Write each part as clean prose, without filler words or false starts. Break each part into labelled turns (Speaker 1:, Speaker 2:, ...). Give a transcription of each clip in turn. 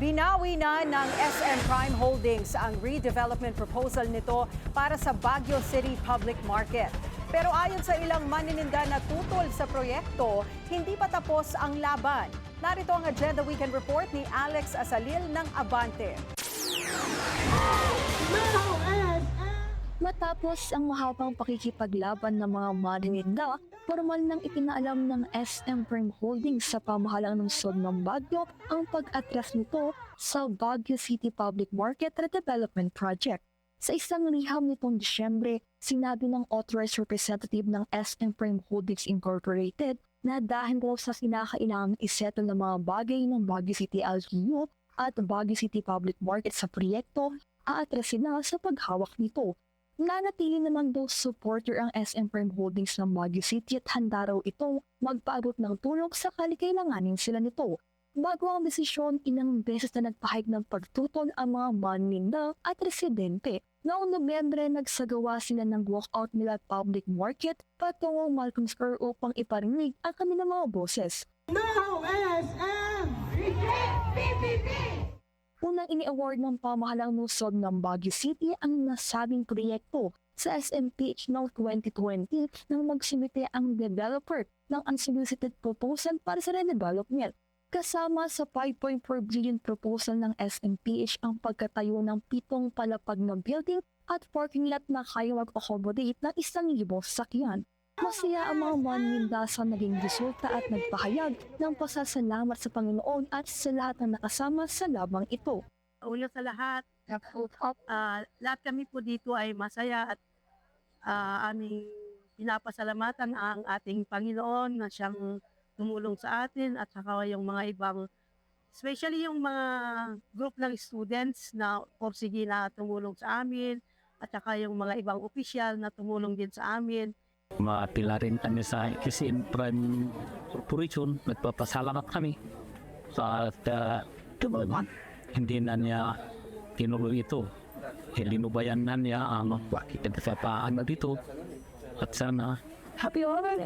Speaker 1: Binawi na ng SM Prime Holdings ang redevelopment proposal nito para sa Baguio City Public Market. Pero ayon sa ilang manininda na tutol sa proyekto, hindi pa tapos ang laban. Narito ang Agenda Weekend Report ni Alex Asalil ng Abante.
Speaker 2: Matapos ang mahabang pakikipaglaban ng mga manininda, formal nang itinaalam ng SM Prime Holdings sa pamahalang lungsod ng Baguio ang pag-atras nito sa Baguio City Public Market Redevelopment Project. Sa isang liham nitong Disyembre, sinabi ng authorized representative ng SM Prime Holdings Incorporated na dahil daw sa kinakailangang isettle ng mga bagay ng Baguio City LGU at Baguio City Public Market sa proyekto, aatrasin na sa paghawak nito. Nanatili naman daw supporter ang SM Prime Holdings ng Baguio City at handa raw itong magpaabot ng tulong sakali kailanganin sila nito. Bago ang desisyon, ilang beses na nagpahayag ng pagtutol ang mga maninda at residente. Noong Nobyembre, nagsagawa sila ng walkout nila public market patungong Malcolm Square upang iparinig ang kanilang mga boses.
Speaker 3: No SM! Reject PPP!
Speaker 2: Unang ini-award ng pamahalang lungsod ng Baguio City ang nasabing proyekto sa SMPH noong 2020 nang magsimite ang developer ng unsolicited proposal para sa redevelopment. Kasama sa 5.4 billion proposal ng SMPH ang pagkatayo ng 7 palapag na building at parking lot na kaya mag-accommodate ng 1,000 sasakyan. Masaya ang mga maninda sa naging resulta at nagpahayag ng pasasalamat sa Panginoon at sa lahat ng nakasama sa labang ito.
Speaker 4: Una sa lahat, lahat kami po dito ay masaya at aming pinapasalamatan ang ating Panginoon na siyang tumulong sa atin at saka yung mga ibang, especially yung mga group ng students na porsige na tumulong sa amin at saka yung mga ibang opisyal na tumulong din sa amin.
Speaker 5: Maapila rin kami sa SM Prime Corporation. Nagpapasalamat kami sa hindi na niya tinuloy ito. Linubayan na niya ang pagkakapaan na dito. At sana
Speaker 2: Happy holiday!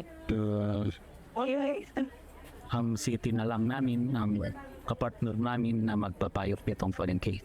Speaker 5: Ang city na lang namin, ang kapartner namin na magpapayop nitong palengke.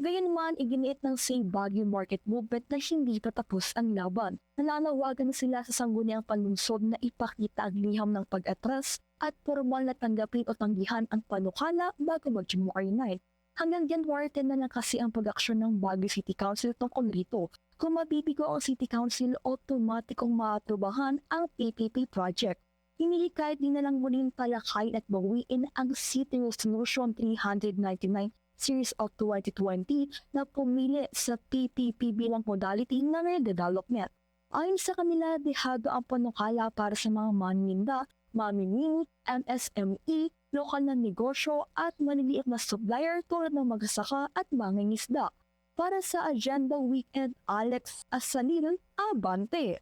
Speaker 2: Gayunman, iginiit ng Save Baguio Market Movement na hindi patapos ang laban. Nananawagan sila sa sangguniang panlungsod na ipakita ang liham ng pag-atras at formal na tanggapin o tanggihan ang panukala bago mag-January 9. Hanggang January 10 na lang kasi ang pag-aksyon ng Baguio City Council tungkol rito. Kung mabibigo ang City Council, automatikong maatubahan ang PPP project. Hinihikayat din na lang muling talakayin at bawiin ang City Resolution 399 Series of 2020 na pumili sa PPP bilang modality ng redevelopment. Ayon sa kanila, dehado ang panukala para sa mga maninda, mamimili, MSME, lokal na negosyo at maliliit na supplier tulad ng magsasaka at mangingisda. Para sa Agenda Weekend, Alex Asalil, Abante.